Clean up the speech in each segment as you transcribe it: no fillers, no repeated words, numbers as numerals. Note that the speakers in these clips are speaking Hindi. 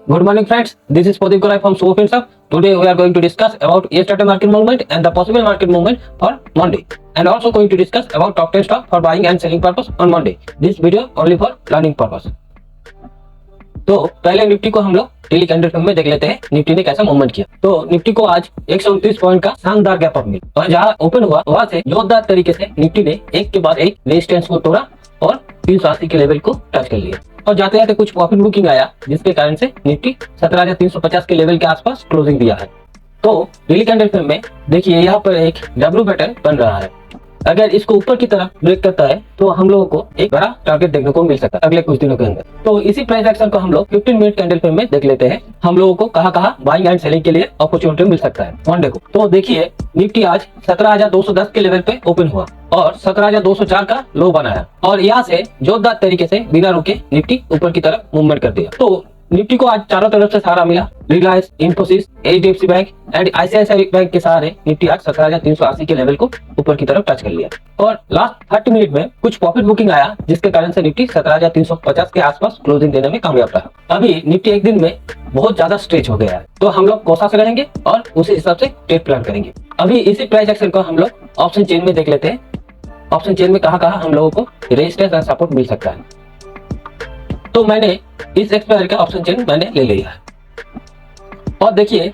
Good morning, friends. This is Pradeep Gorai from SuperFinServe. Today we are going to discuss about yesterday market movement and the possible market movement for Monday, and also going to discuss about top 10 stock for buying and selling purpose on Monday. This video only for learning purpose. तो पहले निफ्टी को हम लोग डेली कैंडल फ्रेम में देख लेते हैं निफ्टी ने कैसा मूवमेंट किया। तो निफ्टी को आज 129 पॉइंट का शानदार गैप अप मिला और जहां ओपन हुआ वहां से जोरदार तरीके से निफ्टी ने एक के बाद एक रेजिस्टेंस को तोड़ा और 380 के लेवल को टच कर लिया और जाते जाते कुछ प्रॉफिट बुकिंग आया, जिसके कारण से निफ्टी 17,350 के लेवल के आसपास क्लोजिंग दिया है। तो डेली कैंडल फ्रेम में देखिए यहाँ पर एक डब्ल्यू पैटर्न बन रहा है। अगर इसको ऊपर की तरफ ब्रेक करता है तो हम लोगों को एक बड़ा टारगेट देखने को मिल सकता है अगले कुछ दिनों के अंदर। तो इसी प्राइस एक्शन को हम लोग 15 मिनट कैंडल फ्रेम में देख लेते हैं, हम लोगों को कहां कहां बाइंग एंड सेलिंग के लिए अपॉर्चुनिटी मिल सकता है मंडे को। तो देखिए निफ्टी आज 17,210 के लेवल पे ओपन हुआ और 17,204 का लो बनाया और यहाँ से जोरदार तरीके से बिना रुके निफ्टी ऊपर की तरफ मूवमेंट कर दिया। तो निफ्टी को आज चारों तरफ से सहारा मिला। Reliance, Infosys, HDFC bank and ICICI bank के सहारे निफ्टी आज 17,380 के लेवल को ऊपर की तरफ टच कर लिया और लास्ट 30 मिनट में कुछ प्रॉफिट बुकिंग आया, जिसके कारण से निफ्टी 17,350 के आसपास क्लोजिंग देने में कामयाब रहा। अभी निफ्टी एक दिन में बहुत ज्यादा स्ट्रेच हो गया है, तो हम लोग कोशिश रहेंगे और उसी हिसाब से ट्रेड प्लान करेंगे। अभी इसी प्राइस एक्शन को हम लोग ऑप्शन चेन में देख लेते हैं। ऑप्शन चेन में कहां कहां हम लोगों को रेजिस्टेंस और सपोर्ट मिल सकता है। तो मैंने इस एक्सपायर का ऑप्शन चेन मैंने ले लिया है और देखिए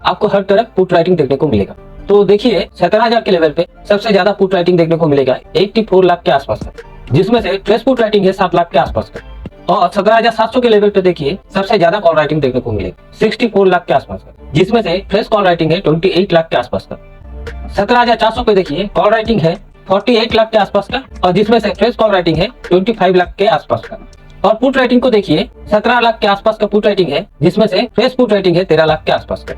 आपको हर तरफ पुट राइटिंग देखने को मिलेगा। तो देखिए 17,000 के लेवल पे सबसे ज्यादा पुट राइटिंग देखने को मिलेगा 84 लाख के आसपास का, जिसमें से ट्रेस पुट राइटिंग है 7 लाख के आसपास का। और 17,700 के लेवल पे देखिए सबसे ज्यादा कॉल राइटिंग देखने को मिलेगा 64 लाख के आसपास का, जिसमें से फ्रेश कॉल राइटिंग है 28 लाख के आसपास का। 17,400 पे देखिए कॉल राइटिंग है 48 लाख के आसपास का और जिसमें से फ्रेश कॉल राइटिंग है 25 लाख के आसपास का। और पुट राइटिंग को देखिए 17 लाख के आसपास का पुट राइटिंग है, जिसमें से फ्रेश पुट राइटिंग है 13 लाख के आसपास का।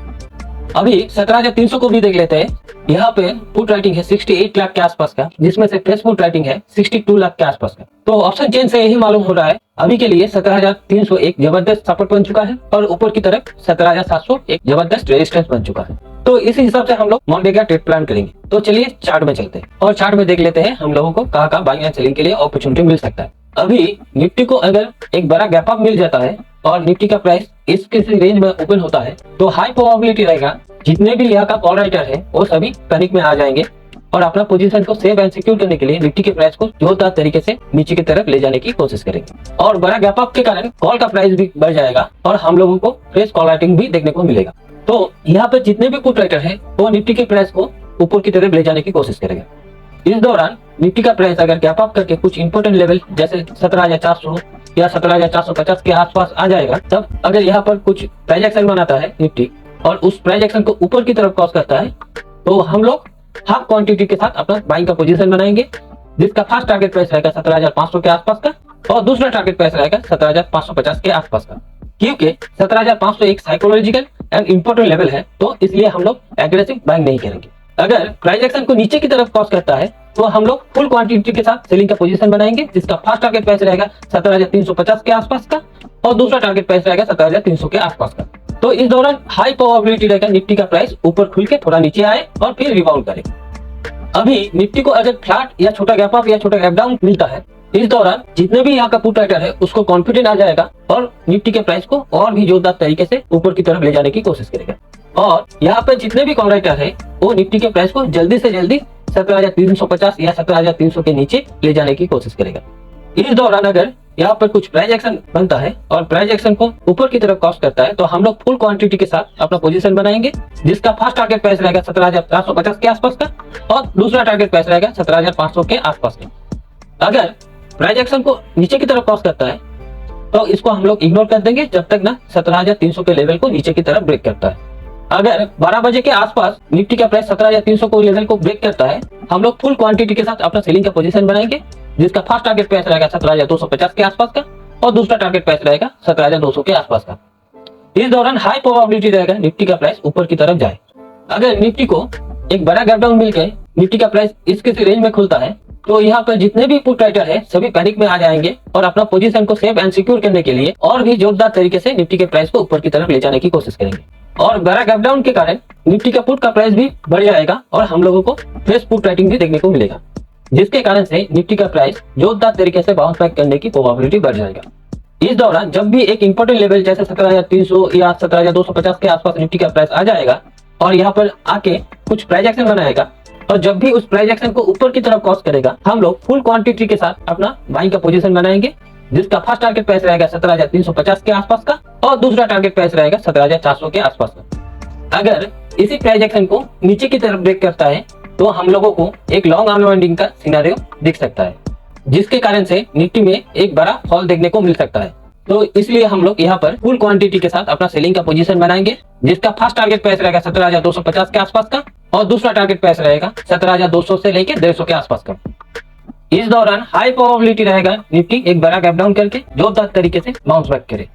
अभी 17,300 को भी देख लेते हैं। यहाँ पे पुट राइटिंग है 68 लाख के आसपास का, जिसमें से फ्रेश पुट राइटिंग है 62 लाख के आसपास का। तो ऑप्शन चेन से यही मालूम हो रहा है अभी के लिए 17,300 एक जबरदस्त सपोर्ट बन चुका है और ऊपर की तरफ 17,700 एक जबरदस्त रेजिस्टेंस बन चुका है। तो इसी हिसाब से हम लोग मंडे का ट्रेड प्लान करेंगे। तो चलिए चार्ट में चलते हैं और चार्ट में देख लेते हैं हम लोगों को कहां कहां बाइंग एंड सेलिंग के लिए अपॉर्चुनिटी मिल सकता है। अभी निफ्टी को अगर एक बड़ा गैप अप मिल जाता है और निफ्टी का प्राइस इस किसी रेंज में ओपन होता है तो हाई प्रोबेबिलिटी रहेगा जितने भी यहाँ का कॉल राइटर है वो सभी पैनिक में आ जाएंगे और अपना पोजीशन को सेव एंड सिक्योर करने के लिए निफ्टी के प्राइस को जोरदार तरीके से नीचे की तरफ ले जाने की कोशिश करेंगे और बड़ा गैप अप के कारण कॉल का प्राइस भी बढ़ जाएगा और हम लोगों को फ्रेश कॉल राइटिंग भी देखने को मिलेगा। तो यहाँ पे जितने भी पुट राइटर है वो निफ्टी के प्राइस को ऊपर की तरफ ले जाने की कोशिश करेगा। इस दौरान निफ्टी का प्राइस अगर गैप अप करके कुछ इंपोर्टेंट लेवल जैसे 17,400 या 17,450 के आसपास आ जाएगा, तब अगर यहाँ पर कुछ प्राइस एक्शन बनाता है निफ्टी और उस प्राइस एक्शन को ऊपर की तरफ क्रॉस करता है तो हम लोग हाफ क्वांटिटी के साथ अपना बाइंग का पोजीशन बनाएंगे, जिसका फर्स्ट टारगेट प्राइस रहेगा 17,500 के आसपास का और दूसरा टारगेट प्राइस रहेगा 17,550 के आसपास का। क्योंकि 17,500 एक साइकोलॉजिकल एंड इंपोर्टेंट लेवल है, तो इसलिए हम लोग एग्रेसिव बाइंग नहीं करेंगे। अगर प्राइस एक्शन को नीचे की तरफ क्रॉस करता है तो हम लोग फुल क्वांटिटी के साथ सेलिंग का पोजीशन बनाएंगे, जिसका फर्स्ट टारगेट प्राइस रहेगा 17,350 के आसपास का और दूसरा टारगेट प्राइस रहेगा 17,300 के आसपास का। तो इस दौरान हाई प्रोबेबिलिटी रहेगा निफ्टी का प्राइस ऊपर खुल के थोड़ा नीचे आए और फिर रिबाउंड करे। अभी निफ्टी को अगर फ्लैट या छोटा गैप अप या छोटा गैप डाउन मिलता है, इस दौरान जितने भी यहाँ का पुट राइटर है उसको कॉन्फिडेंट आ जाएगा और निफ्टी के प्राइस को और भी जोरदार तरीके से ऊपर की तरफ ले जाने की कोशिश करेगा और यहाँ पे जितने भी कॉल राइटर है वो निफ्टी के प्राइस को जल्दी से जल्दी 17,350 या 17,300 के नीचे ले जाने की कोशिश करेगा। इस दौरान अगर यहाँ पर कुछ प्राइस एक्शन बनता है और प्राइस एक्शन को ऊपर की तरफ क्रॉस करता है तो हम लोग फुल क्वांटिटी के साथ अपना पोजीशन बनाएंगे, जिसका फर्स्ट टारगेट प्राइस रहेगा 17,450 के आसपास का और दूसरा टारगेट प्राइस रहेगा 17,500 के आसपास का। अगर प्राइस एक्शन को नीचे की तरफ क्रॉस करता है तो इसको हम लोग इग्नोर कर देंगे जब तक ना 17,300 के लेवल को नीचे की तरफ ब्रेक करता है। अगर 12 बजे के आसपास निफ्टी का प्राइस 17,300 को लेवल को ब्रेक करता है, हम लोग फुल क्वांटिटी के साथ अपना सेलिंग का पोजीशन बनाएंगे, जिसका फर्स्ट टारगेट प्राइस रहेगा 17,250 के आसपास का और दूसरा टारगेट प्राइस रहेगा 17,200 के आसपास का। इस दौरान हाई प्रोबेबिलिटी रहेगा निफ्टी का प्राइस ऊपर की तरफ जाए। अगर निफ्टी को एक बड़ा गैप डाउन मिलकर निफ्टी का प्राइस इस किसी रेंज में खुलता है तो यहाँ पर जितने भी पुट राइटर है सभी पैनिक में आ जाएंगे और अपना पोजीशन को सेव एंड सिक्योर करने के लिए और भी जोरदार तरीके से निफ्टी के प्राइस को ऊपर की तरफ ले जाने की कोशिश करेंगे और बड़ा गैप डाउन के कारण निफ्टी का पुट का प्राइस भी बढ़ जाएगा और हम लोगों को फ्रेश पुट राइटिंग भी देखने को मिलेगा, जिसके कारण से निफ्टी का प्राइस जोरदार तरीके से बाउंस बैक करने की प्रोबेबिलिटी बढ़ जाएगा। इस दौरान जब भी एक इंपॉर्टेंट लेवल जैसे 17,300 या 17,250 के आसपास निफ्टी का प्राइस आ जाएगा और यहाँ पर आके कुछ प्राइस एक्शन बनाएगा, और जब भी उस प्राइस एक्शन को ऊपर की तरफ क्रॉस करेगा, हम लोग फुल क्वांटिटी के साथ अपना बाइंग का पोजीशन बनाएंगे, जिसका फर्स्ट टारगेट प्राइस रहेगा 17,350 के आसपास का और दूसरा टारगेट प्राइस रहेगा 17,400 के आसपास का। अगर इसी प्राइस एक्शन को नीचे की तरफ ब्रेक करता है तो हम लोगों को एक लॉन्ग अनवाइंडिंग का सिनेरियो दिख सकता है, जिसके कारण से निफ्टी में एक बड़ा फॉल देखने को मिल सकता है। तो इसलिए हम लोग यहाँ पर फुल क्वांटिटी के साथ अपना सेलिंग का पोजीशन बनाएंगे, जिसका फर्स्ट टारगेट प्राइस रहेगा 17,250 के आसपास का और दूसरा टारगेट प्राइस रहेगा 17,200 से लेकर 150 के आसपास का। इस दौरान हाई प्रोबेबिलिटी रहेगा निफ्टी एक बड़ा गैप डाउन करके जोरदार तरीके से बाउंस बैक करे।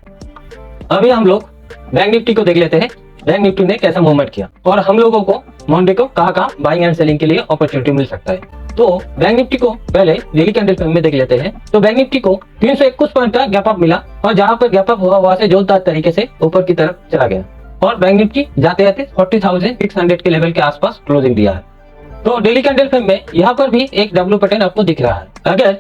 अभी हम लोग बैंक निफ्टी को देख लेते हैं, बैंक निफ्टी ने कैसा मूवमेंट किया और हम लोगों को मंडे को कहाँ बाइंग एंड सेलिंग के लिए अपॉर्चुनिटी मिल सकता है। तो बैंक निफ्टी को पहले डेली कैंडल फ्रेम में देख लेते हैं। तो बैंक निफ्टी को 321 पॉइंट का गैप अप मिला और जहां पर गैप अप हुआ वहां से जोरदार तरीके से ऊपर की तरफ चला गया और बैंक निफ्टी जाते जाते 40,600 के लेवल के आसपास क्लोजिंग दिया है। तो डेली कैंडल फ्रेम में यहाँ पर भी एक डब्ल्यू पैटर्न आपको दिख रहा है। अगर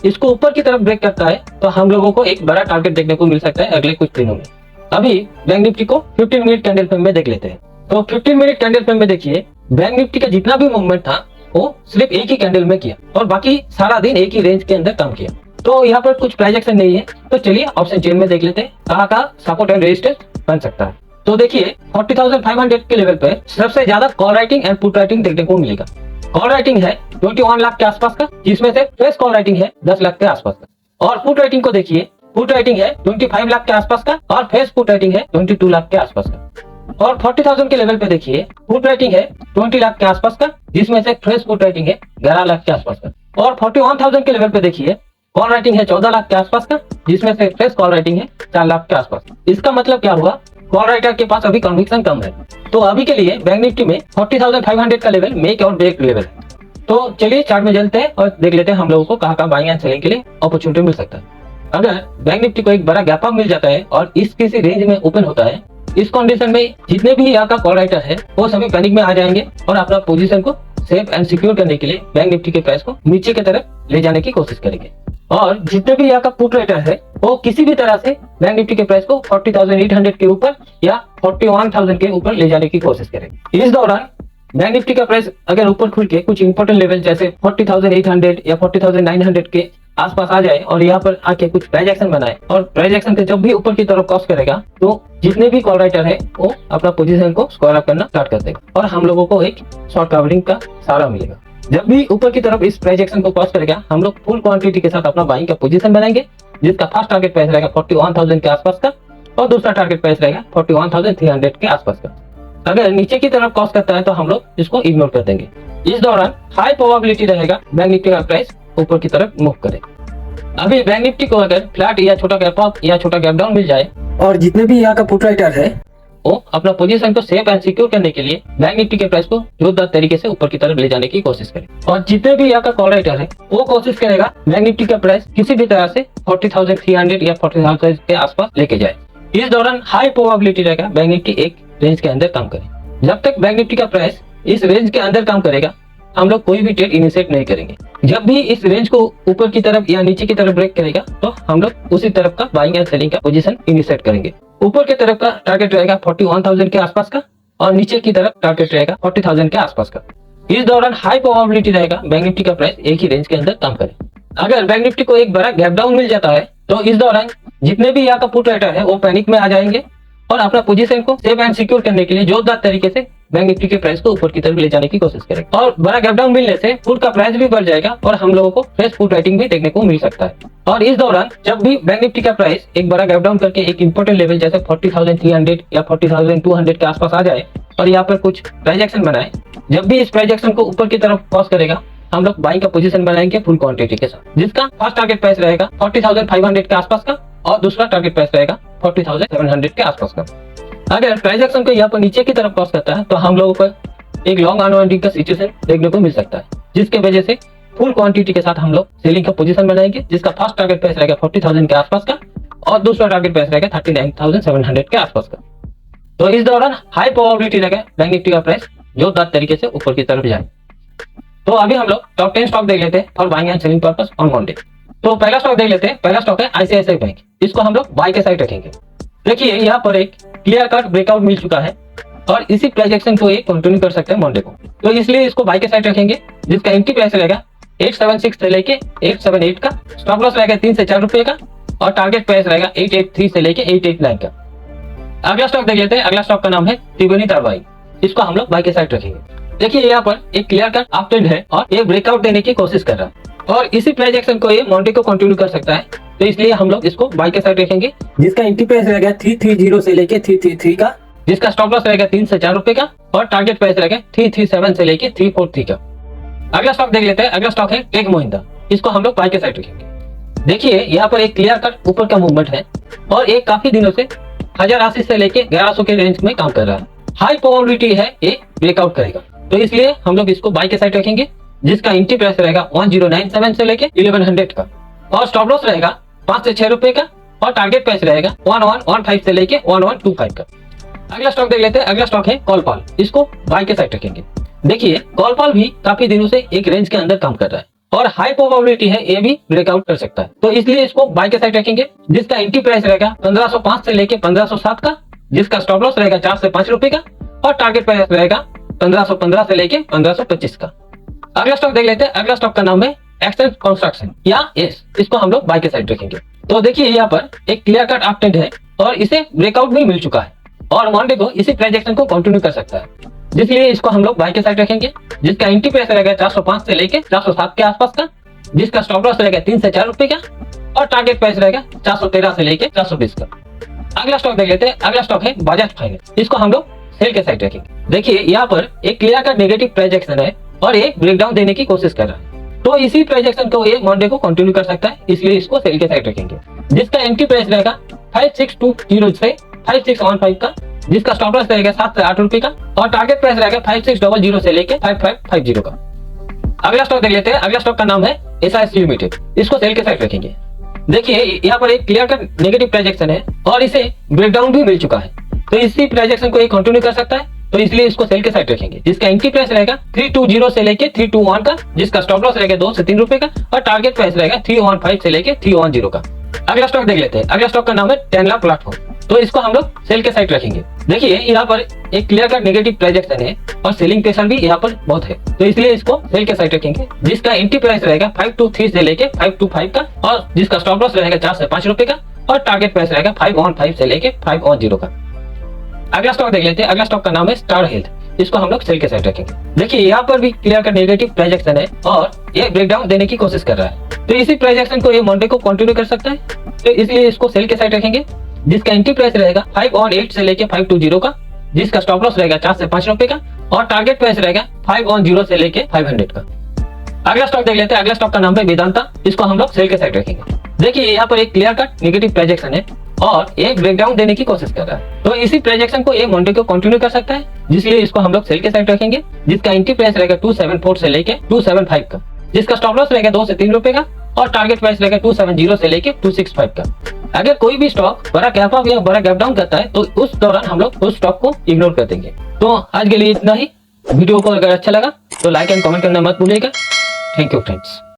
इसको ऊपर की तरफ ब्रेक करता है तो हम लोगों को एक बड़ा टारगेट देखने को मिल सकता है अगले कुछ दिनों में। अभी बैंक निफ्टी को 15 मिनट कैंडल फ्रेम में देख लेते हैं। तो 15 मिनट कैंडल फ्रेम में देखिए, बैंक निफ्टी का जितना भी मूवमेंट था वो सिर्फ एक ही कैंडल में किया और बाकी सारा दिन एक ही रेंज के अंदर काम किया। तो यहाँ पर कुछ प्राइस एक्शन नहीं है। तो चलिए ऑप्शन चेन में देख लेते हैं कहाँ का सपोर्ट एंड रेजिस्टेंस बन सकता है। तो देखिए 40,500 के लेवल पे सबसे ज्यादा call writing and put writing देखने को मिलेगा। कॉल राइटिंग है 21 लाख के आसपास का, जिसमें से फ्रेश कॉल राइटिंग है 10 लाख के आसपास का, और पुट राइटिंग को देखिए, पुट राइटिंग है 25 लाख के आसपास का और फ्रेश पुट राइटिंग है 22 लाख के आसपास का। और 40,000 के लेवल पे देखिए पुट राइटिंग है 20 लाख के आसपास का, जिसमें से फ्रेश पुट राइटिंग है 11 लाख के आसपास का। और 41,000 के लेवल पे देखिए कॉल राइटिंग है 14 लाख के आसपास का, जिसमें से फ्रेश कॉल राइटिंग है 4 लाख के आसपास। इसका मतलब क्या हुआ, कॉल राइटर के पास अभी कन्विक्शन कम है। तो अभी के लिए बैंक निफ्टी में 40,500 का लेवल मेक और ब्रेक लेवल है। तो चलिए चार्ट में चलते हैं और देख लेते हैं हम लोगों को कहाँ बाइंग एंड सेलिंग के लिए अपॉर्चुनिटी मिल सकता है। अगर बैंक निफ्टी को एक बड़ा गैप अप मिल जाता है और इस किसी रेंज में ओपन होता है, इस कंडीशन में जितने भी यहाँ का कॉल राइटर है वो सभी पैनिक में आ जाएंगे और अपना पोजीशन को सेफ एंड सिक्योर करने के लिए बैंक निफ्टी के प्राइस को नीचे की तरफ ले जाने की कोशिश करेंगे। और जितने भी यहाँ का पुट राइटर है वो किसी भी तरह से बैंक निफ्टी के प्राइस को 40,800 के ऊपर या 41,000 के ऊपर ले जाने की कोशिश करेंगे। इस दौरान बैंक निफ्टी का प्राइस अगर ऊपर खुल के कुछ इंपॉर्टेंट लेवल जैसे 40,800 या 40,900 के आसपास आ जाए और यहाँ पर आके कुछ प्राइस एक्शन बनाए और प्राइस एक्शन के जब भी ऊपर की तरफ क्रॉस करेगा तो जितने भी कॉल राइटर है वो अपना पोजीशन को स्क्वायर अप करना स्टार्ट कर देगा और हम लोगों को एक शॉर्ट कवरिंग का सहारा मिलेगा। जब भी ऊपर की तरफ इस प्राइस एक्शन को क्रॉस करेगा हम लोग फुल क्वांटिटी के साथ अपना बाइंग का पोजीशन बनाएंगे, जिसका फर्स्ट टारगेट प्राइस रहेगा 41,000 के आसपास का और दूसरा टारगेट प्राइस रहेगा 41,300 के आसपास का। अगर नीचे की तरफ क्रॉस करता है तो हम लोग इसको इग्नोर कर देंगे। इस दौरान हाई प्रोबेबिलिटी रहेगा बैंक निफ्टी का प्राइस ऊपर की तरफ मूव करे। अभी बैंक निफ्टी को अगर फ्लैट या छोटा गैप अप या छोटा गैप डाउन मिल जाए और जितने भी यहाँ का पुट राइटर है वो अपना पोजीशन को सेफ एंड सिक्योर करने के लिए बैंक निफ्टी के प्राइस को जोरदार तरीके से ऊपर की तरफ ले जाने की कोशिश करे और जितने भी यहाँ का कॉल राइटर है वो कोशिश करेगा बैंक निफ्टी का प्राइस किसी भी तरह से 40,300 या 40,000 के आसपास लेके जाए। इस दौरान हाई प्रोबेबिलिटी रहेगा बैंक निफ्टी एक रेंज के अंदर काम करे। जब तक बैंक निफ्टी का प्राइस इस रेंज के अंदर काम करेगा हम लोग कोई भी ट्रेड इनिशिएट नहीं करेंगे। जब भी इस रेंज को ऊपर की तरफ या नीचे की तरफ ब्रेक करेगा तो हम लोग उसी तरफ का बाइंग एंड सेलिंग का पोजीशन इनिशिएट करेंगे। ऊपर की तरफ का टारगेट रहेगा 41,000 के आसपास का और नीचे की तरफ टारगेट रहेगा 40,000 के आसपास का। इस दौरान हाई प्रोबेबिलिटी रहेगा बैंक निफ्टी का प्राइस एक ही रेंज के अंदर काम करे। अगर बैंक निफ्टी को एक बड़ा गैप डाउन मिल जाता है तो इस दौरान जितने भी यहाँ का पुट राइटर है वो पैनिक में आ जाएंगे और अपना पोजीशन को सेफ एंड सिक्योर करने के लिए जोरदार तरीके से बैंक निफ्टी के प्राइस को ऊपर की तरफ ले जाने की कोशिश करेंगे। और बड़ा गैप डाउन मिलने से पुट का प्राइस भी बढ़ जाएगा और हम लोगों को फ्रेश पुट राइटिंग भी देखने को मिल सकता है। और इस दौरान जब भी बैंक निफ्टी का प्राइस एक बड़ा गैप डाउन करके एक इंपॉर्टेंट लेवल जैसे 40,300 या 40,200 के आसपास आ जाए और यहाँ पर कुछ प्राइस एक्शन बनाए, जब भी इस प्राइस एक्शन को ऊपर की तरफ क्रॉस करेगा हम लोग बाइंग का पोजीशन बनाएंगे फुल क्वांटिटी के साथ, जिसका फर्स्ट टारगेट प्राइस रहेगा 40,500 के आसपास का और दूसरा टारगेट प्राइस रहेगा 40,700 के आसपास का। अगर प्राइस एक्शन को यहाँ पर नीचे की तरफ क्रॉस करता है तो हम लोगों को एक लॉन्ग अनवाइंडिंग का सिचुएशन देखने को मिल सकता है, जिसके वजह से फुल क्वांटिटी के साथ हम लोग सेलिंग का पोजीशन बनाएंगे, जिसका फर्स्ट टारगेट प्राइस रहेगा 40,000 के आसपास का और दूसरा टारगेट प्राइस रहेगा 39,700 के आसपास का। तो इस दौरान हाई प्रोबेबिलिटी रहेगा बैंक निफ्टी का प्राइस जोरदार तरीके से ऊपर की तरफ जाए। तो अभी हम लोग टॉप 10 स्टॉक देख लेते हैं for buying and selling purpose on Monday. तो पहला स्टॉक देख लेते हैं। पहला स्टॉक है आईसीआईसीआई बैंक। इसको हम लोग बाय के साइड रखेंगे। देखिए यहाँ पर एक क्लियर कट ब्रेकआउट मिल चुका है और इसी प्राइस एक्शन को ये कंटिन्यू कर सकते हैं मंडे को, तो इसलिए इसको बाय के साइड रखेंगे, जिसका एंट्री प्राइस रहेगा 876 से लेके 878 का, स्टॉप लॉस रहेगा 3 से 4 रुपए का और टारगेट प्राइस रहेगा 883 से लेके 889 का। अगला स्टॉक देख लेते हैं। अगला स्टॉक का नाम है त्रिवेणी टरबाइन। इसको हम लोग बाय के साइड रखेंगे। देखिए यहाँ पर एक क्लियर कट अप ट्रेंड है और ये ब्रेकआउट देने की कोशिश कर रहा है और इसी प्राइस एक्शन को ये मंडे को कंटिन्यू कर सकता है, तो इसलिए हम लोग इसको बाय के साइड रखेंगे, जिसका एंट्री प्राइस रहेगा 330 से लेके 333 का, जिसका स्टॉप लॉस रहेगा 3 से 4 रुपए का और टारगेट प्राइस रहेगा 337 से लेके 343 का। अगला स्टॉक देख लेते हैं। अगला स्टॉक है टेक महिंद्रा। इसको हम लोग बाय के साइड रखेंगे। देखिए यहाँ पर एक क्लियर कट ऊपर का मूवमेंट है और एक काफी दिनों से 1080 से लेके 1100 के रेंज में काम कर रहा है। हाई प्रोबेबिलिटी है ये ब्रेकआउट करेगा, तो इसलिए हम लोग इसको बाय के साइड रखेंगे, जिसका एंट्री प्राइस रहेगा 1097 से लेके 1100 का और स्टॉप लॉस रहेगा 5 से 6 रुपए का और टारगेट प्राइस रहेगा 1115 से लेके 1125 का। अगला स्टॉक देख लेते हैं। अगला स्टॉक है कॉलपाल। इसको बाय के साइड रखेंगे। देखिए कॉलपाल भी काफी दिनों से एक रेंज के अंदर काम कर रहा है और हाई प्रोबेबिलिटी है ये भी ब्रेकआउट कर सकता है, तो इसलिए इसको बाय के साइड रखेंगे, जिसका एंट्री प्राइस रहेगा 1505 से लेके 1507 का, जिसका स्टॉप लॉस रहेगा 4 से 5 रुपए का और टारगेट प्राइस रहेगा 1515 से लेके 1525 का। अगला स्टॉक देख लेते हैं। अगला स्टॉक का नाम है एक्सेल कंस्ट्रक्शन या एस। इसको हम लोग बाय के साइड रखेंगे। तो देखिए यहाँ पर एक क्लियर कट अप ट्रेंड है और इसे ब्रेकआउट भी मिल चुका है और मंडे को इसी प्राइस एक्शन को कंटिन्यू कर सकता है, जिसलिए इसको हम लोग बाय के साइड रखेंगे, जिसका एंट्री प्राइस रहेगा 405 से लेके 407 के आसपास का, जिसका स्टॉप लॉस रहेगा 3 से 4 रुपए का और टारगेट प्राइस रहेगा 413 से लेके 420 का। अगला स्टॉक देख लेते हैं। अगला स्टॉक है बजाज फाइनेंस। इसको हम लोग सेल के साइड रखेंगे। देखिए यहाँ पर एक clear cut negative price action है और एक ब्रेकडाउन देने की कोशिश कर रहा है, तो इसी प्राइस एक्शन को ये मंडे को कंटिन्यू कर सकता है, इसलिए इसको सेल के साइड रखेंगे, जिसका एंट्री प्राइस रहेगा 5620 से 5615 का, जिसका स्टॉप लॉस रहेगा 7 से 8 रुपए का और टारगेट प्राइस रहेगा 5600 से लेके 5550 का। अगला स्टॉक देख लेते हैं। अगला स्टॉक का नाम है एसआईसी लिमिटेड। इसको सेल के साइड रखेंगे। देखिए यहाँ पर एक clear cut negative price action है और इसे ब्रेकडाउन भी मिल चुका है, तो इसी प्राइस एक्शन को ये कंटिन्यू कर सकता है, तो इसलिए इसको सेल के साइड रखेंगे, जिसका एंट्री प्राइस रहेगा 320 से लेके 321 का, जिसका स्टॉप लॉस रहेगा 2 से 3 रुपए का और टारगेट प्राइस रहेगा 315 से लेके 310 का। अगला स्टॉक देख लेते हैं। अगला स्टॉक का नाम है टेनला प्लेटफॉर्म। तो इसको हम लोग सेल के साइड रखेंगे। देखिए यहाँ पर एक clear cut negative price action है और सेलिंग प्रेशर भी यहाँ पर बहुत है, तो इसलिए इसको सेल के साइड रखेंगे, जिसका एंट्री प्राइस रहेगा 523 से लेके 525 का और जिसका स्टॉप लॉस रहेगा 4 से 5 रुपए का और टारगेट प्राइस रहेगा 515 से लेके 510 का। अगला स्टॉक देख लेते हैं। अगला स्टॉक का नाम है स्टार हेल्थ। इसको हम लोग सेल के साइड रखेंगे। देखिए यहाँ पर भी clear cut negative price action है और ये ब्रेकडाउन देने की कोशिश कर रहा है, तो इसी प्राइस एक्शन को ये मंडे को कंटिन्यू कर सकता है, तो इसलिए इसको सेल के साइड रखेंगे, जिसका एंट्री प्राइस रहेगा 518 से लेके 520 का, जिसका स्टॉप लॉस रहेगा 4 से 5 रुपए का और टारगेट प्राइस रहेगा 510 से लेके 500 का। अगला स्टॉक देख लेते हैं। अगला स्टॉक का नाम है वेदांता। इसको हम लोग सेल के साइड रखेंगे। देखिए यहाँ पर एक clear cut negative price action है और एक ब्रेकडाउन देने की कोशिश कर रहा है, तो इसी प्राइस एक्शन को ये मंडे को कंटिन्यू कर सकता है, जिसलिए इसको हम लोग सेल के साइड रखेंगे, जिसका एंट्री प्राइस रहेगा 274 से लेके 275 का, जिसका स्टॉप लॉस रहेगा 2 से 3 रुपए का और टारगेट प्राइस रहेगा 270 से लेके 265 का। अगर कोई भी स्टॉक बड़ा गैप अप या बड़ा गैप डाउन करता है तो उस दौरान हम लोग उस स्टॉक को इग्नोर कर देंगे। तो आज के लिए इतना ही। वीडियो को अगर अच्छा लगा तो लाइक एंड कमेंट करना मत भूलिएगा। Thank you friends.